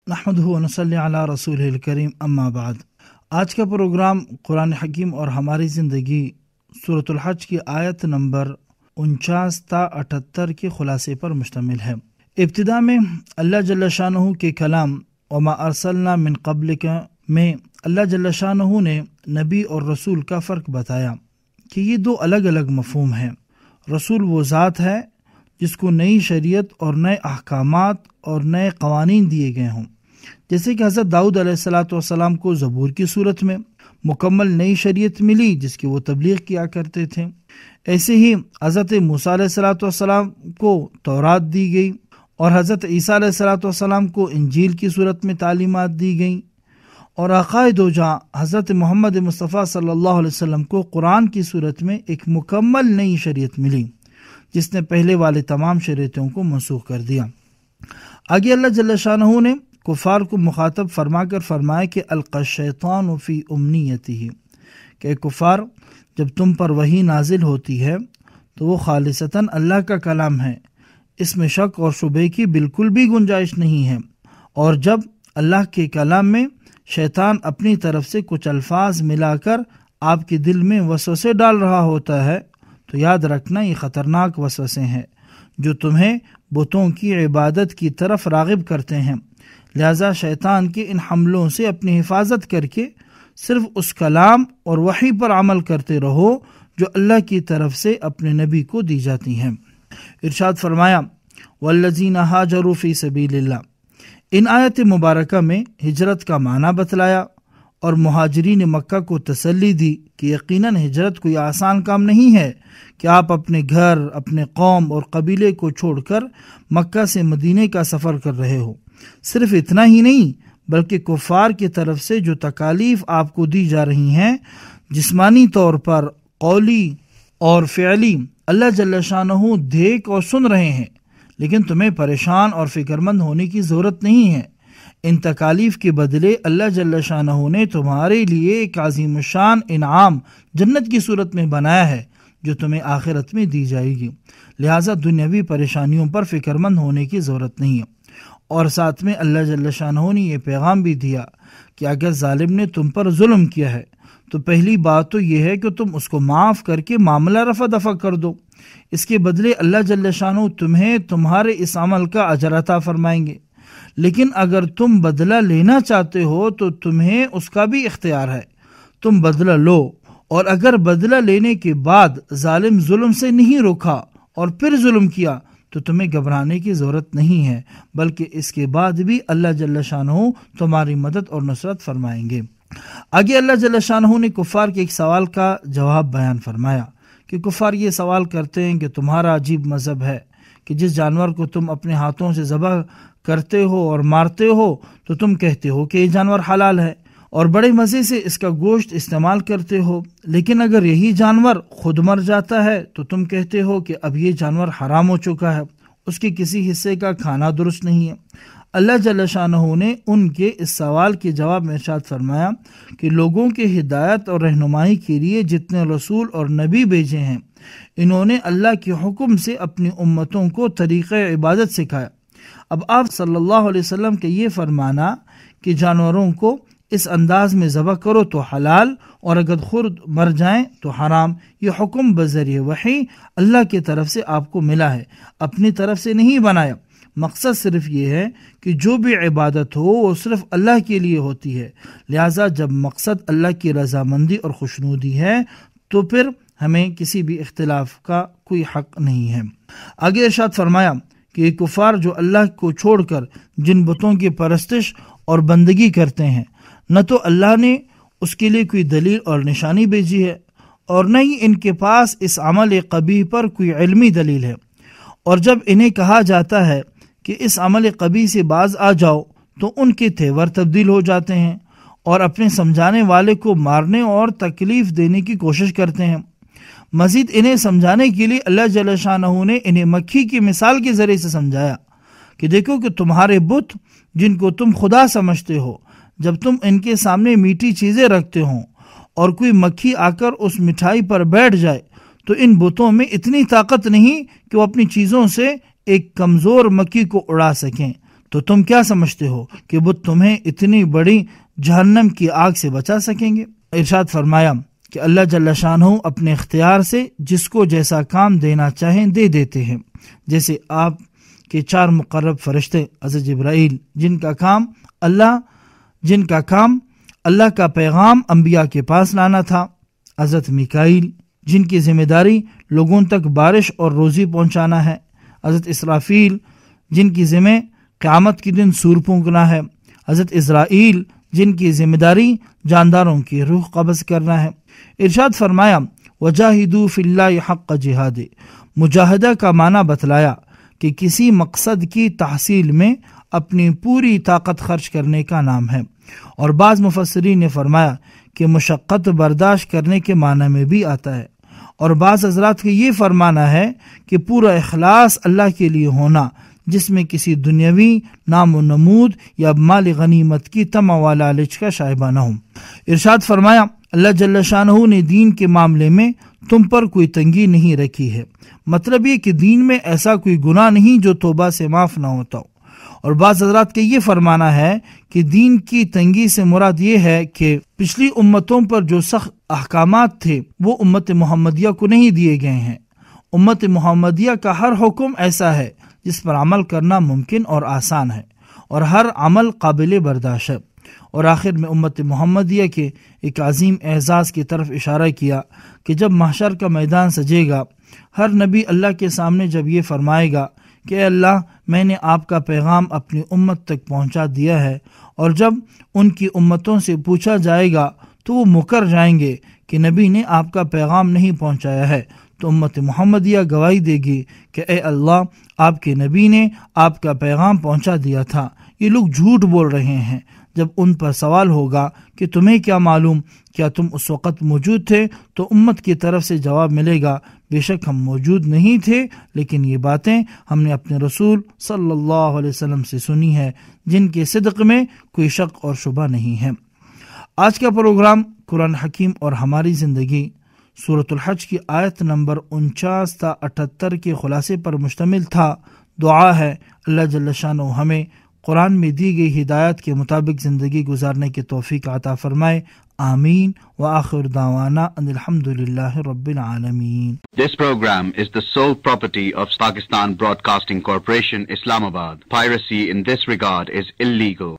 نحمدہ و نصلی علی رسولہ الکریم اما بعد۔ آج کا پروگرام قرآن حکیم اور ہماری زندگی سورۃ الحج کی آیت نمبر 49 تا 78 کے خلاصے پر مشتمل ہے۔ ابتدا میں اللہ جل شانہ کے کلام وما ارسلنا من قبلک میں اللہ جل شانہ نے نبی اور رسول کا فرق بتایا کہ یہ دو الگ الگ مفہوم ہیں۔ رسول وہ ذات ہے جس کو نئی شریعت اور نئے احکامات اور نئے قوانین دیے گئے ہوں، جیسے کہ حضرت داؤد علیہ السلام کو زبور کی صورت میں مکمل نئی شریعت ملی جس کی وہ تبلیغ کیا کرتے تھے۔ ایسے ہی حضرت موسیٰ علیہ السلام کو تورات دی گئی اور حضرت عیسیٰ علیہ السلام کو انجیل کی صورت میں تعلیمات دی گئیں، اور آقائے دو جہاں حضرت محمد مصطفیٰ صلی اللہ علیہ وسلم کو قرآن کی صورت میں ایک مکمل نئی شریعت ملی جس نے پہلے والے تمام شریعتوں کو منسوخ کر دیا۔ آگے اللہ جل شانہ نے کفار کو مخاطب فرما کر فرمایا کہ القی الشیطان فی امنیتہ، کہ کفار جب تم پر وحی نازل ہوتی ہے تو وہ خالصتاً اللہ کا کلام ہے، اس میں شک اور شبے کی بالکل بھی گنجائش نہیں ہے، اور جب اللہ کے کلام میں شیطان اپنی طرف سے کچھ الفاظ ملا کر آپ کے دل میں وسوسے ڈال رہا ہوتا ہے تو یاد رکھنا یہ خطرناک وسوسے ہیں جو تمہیں بتوں کی عبادت کی طرف راغب کرتے ہیں، لہذا شیطان کے ان حملوں سے اپنی حفاظت کر کے صرف اس کلام اور وحی پر عمل کرتے رہو جو اللہ کی طرف سے اپنے نبی کو دی جاتی ہیں۔ ارشاد فرمایا والذین ہاجروا فی سبیل اللہ۔ ان آیت مبارکہ میں ہجرت کا معنی بتلایا اور مہاجرین مکہ کو تسلی دی کہ یقیناً ہجرت کوئی آسان کام نہیں ہے کہ آپ اپنے گھر، اپنے قوم اور قبیلے کو چھوڑ کر مکہ سے مدینے کا سفر کر رہے ہو۔ صرف اتنا ہی نہیں بلکہ کفار کی طرف سے جو تکالیف آپ کو دی جا رہی ہیں جسمانی طور پر، قولی اور فعلی، اللہ جل شانہ دیکھ اور سن رہے ہیں، لیکن تمہیں پریشان اور فکر مند ہونے کی ضرورت نہیں ہے۔ ان تکالیف کے بدلے اللہ جل شانہ نے تمہارے لیے ایک عظیم الشان انعام جنت کی صورت میں بنایا ہے جو تمہیں آخرت میں دی جائے گی، لہٰذا دنیاوی پریشانیوں پر فکر مند ہونے کی ضرورت نہیں ہے۔ اور ساتھ میں اللہ جل شانہ نے یہ پیغام بھی دیا کہ اگر ظالم نے تم پر ظلم کیا ہے تو پہلی بات تو یہ ہے کہ تم اس کو معاف کر کے معاملہ رفع دفع کر دو، اس کے بدلے اللہ جل شانہ تمہیں تمہارے اس عمل کا اجر عطا فرمائیں گے۔ لیکن اگر تم بدلہ لینا چاہتے ہو تو تمہیں اس کا بھی اختیار ہے، تم بدلہ لو، اور اگر بدلہ لینے کے بعد ظالم ظلم سے نہیں روکا اور پھر ظلم کیا تو تمہیں گھبرانے کی ضرورت نہیں ہے، بلکہ اس کے بعد بھی اللہ جل شانہ تمہاری مدد اور نصرت فرمائیں گے۔ آگے اللہ جل شانہ نے کفار کے ایک سوال کا جواب بیان فرمایا کہ کفار یہ سوال کرتے ہیں کہ تمہارا عجیب مذہب ہے کہ جس جانور کو تم اپنے ہاتھوں سے ذبح کرتے ہو اور مارتے ہو تو تم کہتے ہو کہ یہ جانور حلال ہے اور بڑے مزے سے اس کا گوشت استعمال کرتے ہو، لیکن اگر یہی جانور خود مر جاتا ہے تو تم کہتے ہو کہ اب یہ جانور حرام ہو چکا ہے، اس کے کسی حصے کا کھانا درست نہیں ہے۔ اللہ جل شانہ نے ان کے اس سوال کے جواب میں ارشاد فرمایا کہ لوگوں کے ہدایت اور رہنمائی کے لیے جتنے رسول اور نبی بھیجے ہیں انہوں نے اللہ کے حکم سے اپنی امتوں کو طریقہ عبادت سکھایا۔ اب آپ صلی اللہ علیہ وسلم کے یہ فرمانا کہ جانوروں کو اس انداز میں ذبح کرو تو حلال اور اگر خود مر جائیں تو حرام، یہ حکم بذریعہ وحی اللہ کی طرف سے آپ کو ملا ہے، اپنی طرف سے نہیں بنایا۔ مقصد صرف یہ ہے کہ جو بھی عبادت ہو وہ صرف اللہ کے لیے ہوتی ہے، لہٰذا جب مقصد اللہ کی رضامندی اور خوشنودی ہے تو پھر ہمیں کسی بھی اختلاف کا کوئی حق نہیں ہے۔ آگے ارشاد فرمایا کہ یہ کفار جو اللہ کو چھوڑ کر جن بتوں کی پرستش اور بندگی کرتے ہیں، نہ تو اللہ نے اس کے لیے کوئی دلیل اور نشانی بھیجی ہے اور نہ ہی ان کے پاس اس عمل قبیح پر کوئی علمی دلیل ہے، اور جب انہیں کہا جاتا ہے کہ اس عمل قبیح سے باز آ جاؤ تو ان کے تیور تبدیل ہو جاتے ہیں اور اپنے سمجھانے والے کو مارنے اور تکلیف دینے کی کوشش کرتے ہیں۔ مزید انہیں سمجھانے کے لیے اللہ جل شانہ نے انہیں مکھی کی مثال کے ذریعے سے سمجھایا کہ دیکھو کہ تمہارے بت جن کو تم خدا سمجھتے ہو، جب تم ان کے سامنے میٹھی چیزیں رکھتے ہوں اور کوئی مکھی آ کر اس مٹھائی پر بیٹھ جائے تو ان بتوں میں اتنی طاقت نہیں کہ وہ اپنی چیزوں سے ایک کمزور مکھی کو اڑا سکیں، تو تم کیا سمجھتے ہو کہ بت تمہیں اتنی بڑی جہنم کی آگ سے بچا سکیں گے؟ ارشاد فرمایا کہ اللہ جل شانہ اپنے اختیار سے جس کو جیسا کام دینا چاہیں دے دیتے ہیں، جیسے آپ کے 4 مقرب فرشتے حضرت جبرائیل جن کا کام اللہ کا پیغام انبیاء کے پاس لانا تھا، حضرت میکائیل جن کی ذمہ داری لوگوں تک بارش اور روزی پہنچانا ہے، حضرت اسرافیل جن کی ذمہ قیامت کے دن سور پھونکنا ہے، حضرت اسرائیل جن کی ذمہ داری جانداروں کی روح قبض کرنا ہے۔ ارشاد فرمایا وجاہدوا فی اللہ حق جہاد، مجاہدہ کا معنی بتلایا کہ کسی مقصد کی تحصیل میں اپنی پوری طاقت خرچ کرنے کا نام ہے، اور بعض مفسرین نے فرمایا کہ مشقت برداشت کرنے کے معنی میں بھی آتا ہے، اور بعض حضرات کا یہ فرمانا ہے کہ پورا اخلاص اللہ کے لیے ہونا، جس میں کسی دنیاوی نام و نمود یا مال غنیمت کی طمع و لالچ کا شائبہ نہ ہو۔ ارشاد فرمایا اللہ جل شانہ نے دین کے معاملے میں تم پر کوئی تنگی نہیں رکھی ہے، مطلب یہ کہ دین میں ایسا کوئی گناہ نہیں جو توبہ سے معاف نہ ہوتا ہو۔ اور بعض حضرات کا یہ فرمانا ہے کہ دین کی تنگی سے مراد یہ ہے کہ پچھلی امتوں پر جو سخت احکامات تھے وہ امت محمدیہ کو نہیں دیے گئے ہیں۔ امت محمدیہ کا ہر حکم ایسا ہے جس پر عمل کرنا ممکن اور آسان ہے، اور ہر عمل قابل برداشت ہے۔ اور آخر میں امت محمدیہ کے ایک عظیم اعزاز کی طرف اشارہ کیا کہ جب محشر کا میدان سجے گا، ہر نبی اللہ کے سامنے جب یہ فرمائے گا کہ اے اللہ میں نے آپ کا پیغام اپنی امت تک پہنچا دیا ہے، اور جب ان کی امتوں سے پوچھا جائے گا تو وہ مکر جائیں گے کہ نبی نے آپ کا پیغام نہیں پہنچایا ہے، تو امت محمدیہ گواہی دے گی کہ اے اللہ آپ کے نبی نے آپ کا پیغام پہنچا دیا تھا، یہ لوگ جھوٹ بول رہے ہیں۔ جب ان پر سوال ہوگا کہ تمہیں کیا معلوم، کیا تم اس وقت موجود تھے، تو امت کی طرف سے جواب ملے گا بے شک ہم موجود نہیں تھے، لیکن یہ باتیں ہم نے اپنے رسول صلی اللہ علیہ وسلم سے سنی ہے، جن کے صدق میں کوئی شک اور شبہ نہیں ہے۔ آج کا پروگرام قرآن حکیم اور ہماری زندگی سورۃ الحج کی آیت نمبر 49 تا 78 کے خلاصے پر مشتمل تھا۔ دعا ہے اللہ جل شانہ ہمیں قرآن میں دی گئی ہدایت کے مطابق زندگی گزارنے کی توفیق عطا فرمائے، آمین۔ وآخر دعوانا ان الحمد للہ رب العالمین۔ This program is the sole property of Pakistan Broadcasting Corporation, Islamabad. Piracy in this regard is illegal.